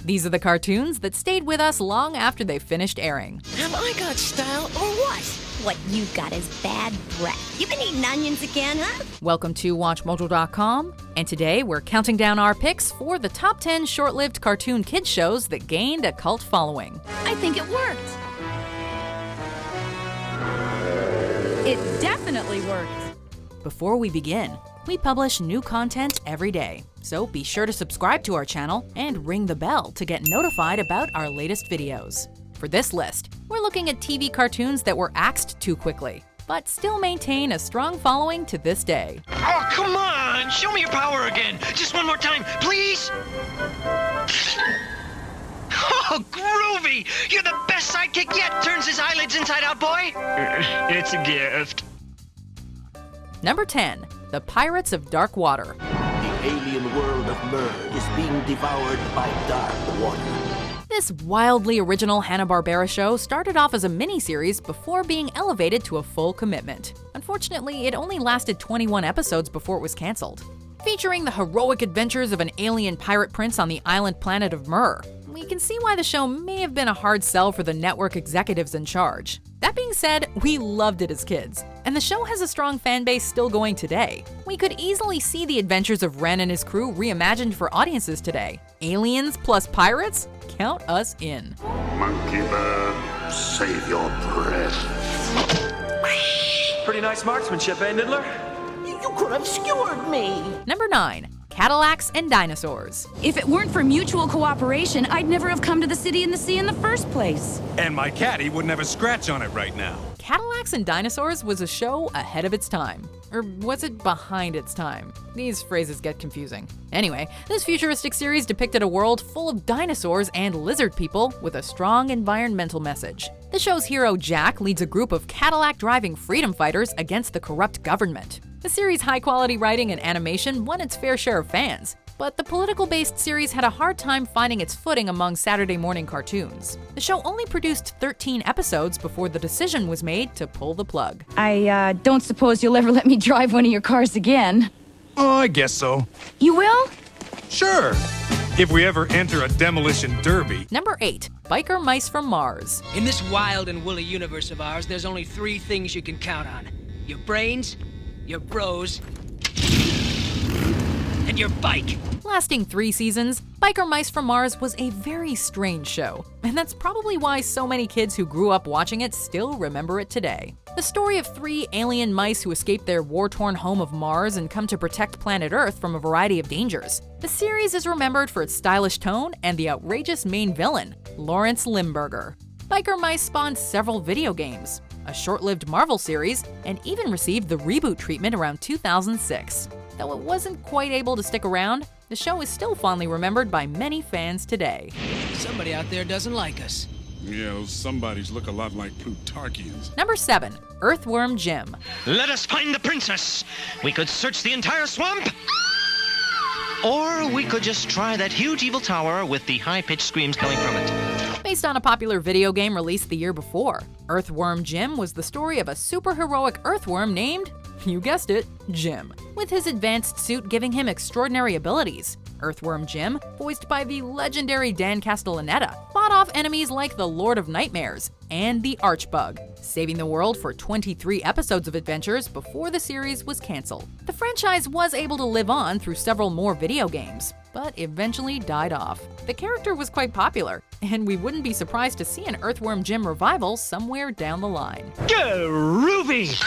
These are the cartoons that stayed with us long after they finished airing. Have I got style or what? What you've got is bad breath. You been eating onions again, huh? Welcome to WatchMojo.com, and today we're counting down our picks for the top 10 short-lived cartoon kids shows that gained a cult following. I think it worked. It definitely worked. Before we begin, we publish new content every day, so be sure to subscribe to our channel and ring the bell to get notified about our latest videos. For this list, we're looking at TV cartoons that were axed too quickly, but still maintain a strong following to this day. Oh, come on! Show me your power again! Just one more time, please! Oh, groovy! You're the best sidekick yet! Turns his eyelids inside out, boy! It's a gift. Number 10. The Pirates of Dark Water. The alien world of Mer is being devoured by dark water. This wildly original Hanna-Barbera show started off as a miniseries before being elevated to a full commitment. Unfortunately, it only lasted 21 episodes before it was canceled. Featuring the heroic adventures of an alien pirate prince on the island planet of Mer, we can see why the show may have been a hard sell for the network executives in charge. That being said, we loved it as kids, and the show has a strong fan base still going today. We could easily see the adventures of Ren and his crew reimagined for audiences today. Aliens plus pirates? Count us in. Monkey bird, save your breath. Pretty nice marksmanship, eh, Niddler? You could have skewered me. Number 9. Cadillacs and Dinosaurs. If it weren't for mutual cooperation, I'd never have come to the City in the Sea in the first place. And my caddy wouldn't have a scratch on it right now. Cadillacs and Dinosaurs was a show ahead of its time. Or was it behind its time? These phrases get confusing. Anyway, this futuristic series depicted a world full of dinosaurs and lizard people with a strong environmental message. The show's hero Jack leads a group of Cadillac-driving freedom fighters against the corrupt government. The series' high-quality writing and animation won its fair share of fans, but the political-based series had a hard time finding its footing among Saturday morning cartoons. The show only produced 13 episodes before the decision was made to pull the plug. I don't suppose you'll ever let me drive one of your cars again. Oh, I guess so. You will? Sure. If we ever enter a demolition derby. Number 8. Biker Mice from Mars. In this wild and woolly universe of ours, there's only 3 things you can count on. Your brains, your bros, and your bike. Lasting 3 seasons, Biker Mice from Mars was a very strange show, and that's probably why so many kids who grew up watching it still remember it today. The story of 3 alien mice who escape their war-torn home of Mars and come to protect planet Earth from a variety of dangers. The series is remembered for its stylish tone and the outrageous main villain, Lawrence Limburger. Biker Mice spawned several video games, a short-lived Marvel series, and even received the reboot treatment around 2006. Though it wasn't quite able to stick around, the show is still fondly remembered by many fans today. Somebody out there doesn't like us. Yeah, those somebodies look a lot like Plutarchians. Number 7. Earthworm Jim. Let us find the princess. We could search the entire swamp. Or we could just try that huge evil tower with the high-pitched screams coming from it. Based on a popular video game released the year before, Earthworm Jim was the story of a superheroic earthworm named, you guessed it, Jim, with his advanced suit giving him extraordinary abilities. Earthworm Jim, voiced by the legendary Dan Castellaneta, fought off enemies like the Lord of Nightmares and the Archbug, saving the world for 23 episodes of adventures before the series was canceled. The franchise was able to live on through several more video games, but eventually died off. The character was quite popular, and we wouldn't be surprised to see an Earthworm Jim revival somewhere down the line. Groovy!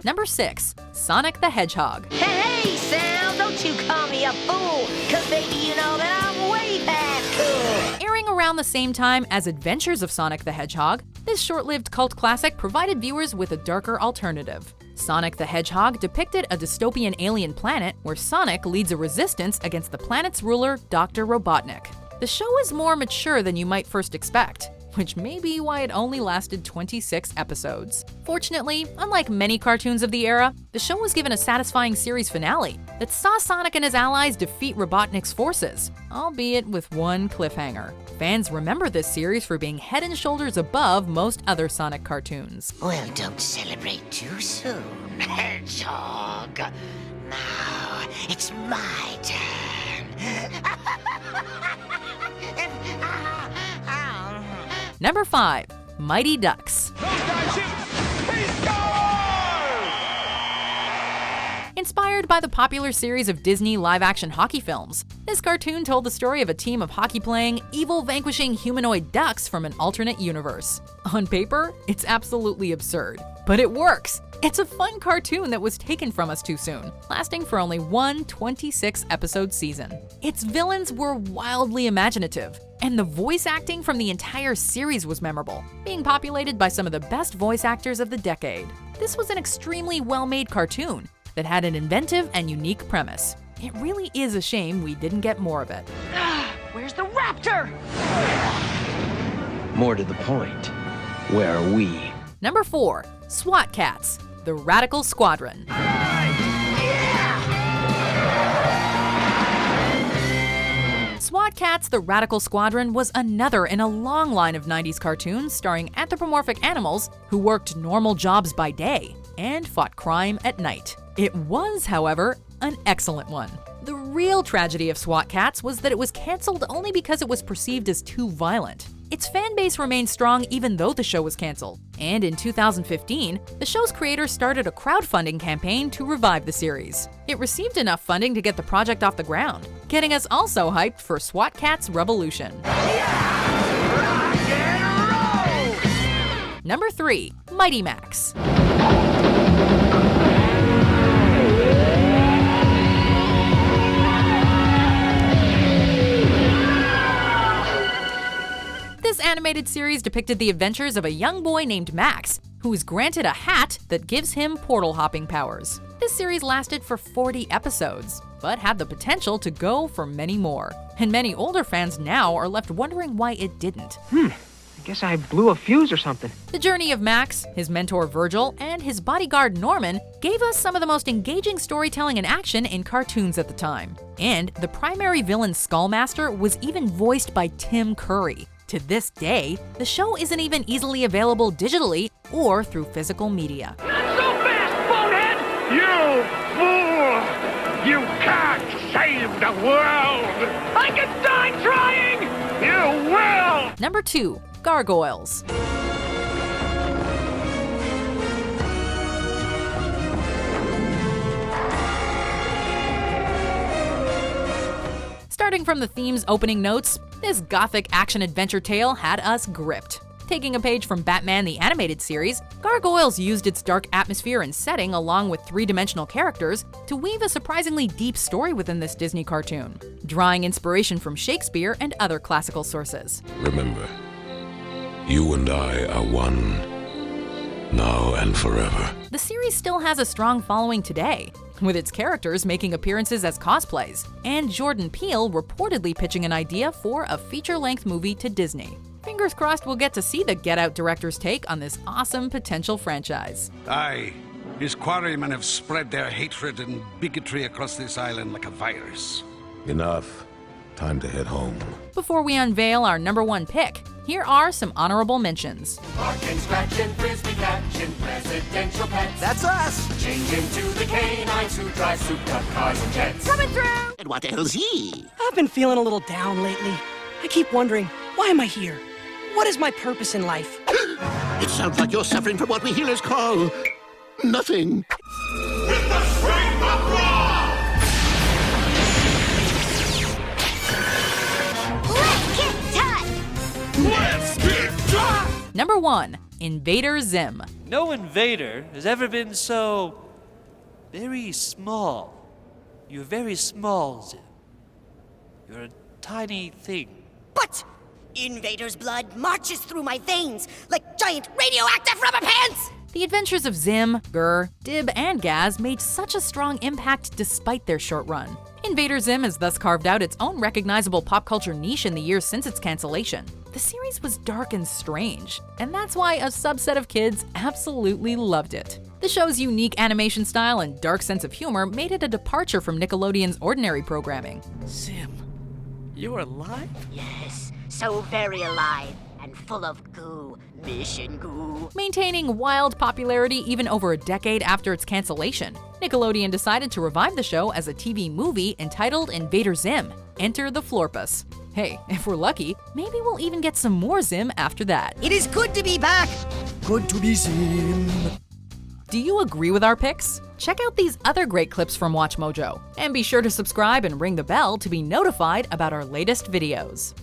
Number 6. Sonic the Hedgehog. Hey, Sam, don't you call me a fool, 'cause baby, you know that I'm way past cool. Airing around the same time as Adventures of Sonic the Hedgehog, this short-lived cult classic provided viewers with a darker alternative. Sonic the Hedgehog depicted a dystopian alien planet where Sonic leads a resistance against the planet's ruler, Dr. Robotnik. The show is more mature than you might first expect, which may be why it only lasted 26 episodes. Fortunately, unlike many cartoons of the era, the show was given a satisfying series finale that saw Sonic and his allies defeat Robotnik's forces, albeit with one cliffhanger. Fans remember this series for being head and shoulders above most other Sonic cartoons. Well, don't celebrate too soon, Hedgehog. Now, it's my turn. Number 5. Mighty Ducks. Inspired by the popular series of Disney live-action hockey films, this cartoon told the story of a team of hockey-playing, evil-vanquishing humanoid ducks from an alternate universe. On paper, it's absolutely absurd, but it works! It's a fun cartoon that was taken from us too soon, lasting for only one 26-episode season. Its villains were wildly imaginative, and the voice acting from the entire series was memorable, being populated by some of the best voice actors of the decade. This was an extremely well-made cartoon that had an inventive and unique premise. It really is a shame we didn't get more of it. Where's the raptor? More to the point, where are we? Number 4. SWAT Kats, the Radical Squadron. SWAT Kats, the Radical Squadron was another in a long line of 90s cartoons starring anthropomorphic animals who worked normal jobs by day and fought crime at night. It was, however, an excellent one. The real tragedy of SWAT Kats was that it was canceled only because it was perceived as too violent. Its fan base remained strong even though the show was canceled. And in 2015, the show's creators started a crowdfunding campaign to revive the series. It received enough funding to get the project off the ground, getting us also hyped for SWAT Kats Revolution. Number 3. Mighty Max. This animated series depicted the adventures of a young boy named Max, who is granted a hat that gives him portal hopping powers. This series lasted for 40 episodes, but had the potential to go for many more. And many older fans now are left wondering why it didn't. I guess I blew a fuse or something. The journey of Max, his mentor Virgil, and his bodyguard Norman gave us some of the most engaging storytelling and action in cartoons at the time. And the primary villain Skullmaster was even voiced by Tim Curry. To this day, the show isn't even easily available digitally or through physical media. Not so fast, bonehead! You fool! You can't save the world! I can die trying! You will! Number 2. Gargoyles. Starting from the theme's opening notes, this gothic action-adventure tale had us gripped. Taking a page from Batman the Animated Series, Gargoyles used its dark atmosphere and setting along with three-dimensional characters to weave a surprisingly deep story within this Disney cartoon, drawing inspiration from Shakespeare and other classical sources. Remember, you and I are one, now and forever. The series still has a strong following today, with its characters making appearances as cosplays, and Jordan Peele reportedly pitching an idea for a feature-length movie to Disney. Fingers crossed we'll get to see the Get Out director's take on this awesome potential franchise. Aye, his quarrymen have spread their hatred and bigotry across this island like a virus. Enough. Time to head home. Before we unveil our number 1 pick, here are some honorable mentions. Barking, scratching, frisbee catching, presidential pets. That's us! Change into the canines who drive souped-up cars and jets. Coming through! And what the hell's he? I've been feeling a little down lately. I keep wondering, why am I here? What is my purpose in life? It sounds like you're suffering from what we healers call nothing. With the strength of rock! Let's get tough! Let's get tough! Number 1. Invader Zim. No invader has ever been so very small. You're very small, Zim. You're a tiny thing. But Invader's blood marches through my veins like giant radioactive rubber pants! The adventures of Zim, Gur, Dib, and Gaz made such a strong impact despite their short run. Invader Zim has thus carved out its own recognizable pop culture niche in the years since its cancellation. The series was dark and strange, and that's why a subset of kids absolutely loved it. The show's unique animation style and dark sense of humor made it a departure from Nickelodeon's ordinary programming. Zim, you're alive? Yes, so very alive and full of goo. Mission goo. Maintaining wild popularity even over a decade after its cancellation, Nickelodeon decided to revive the show as a TV movie entitled Invader Zim: Enter the Florpus. Hey, if we're lucky, maybe we'll even get some more Zim after that. It is good to be back. Good to be Zim. Do you agree with our picks? Check out these other great clips from WatchMojo, and be sure to subscribe and ring the bell to be notified about our latest videos.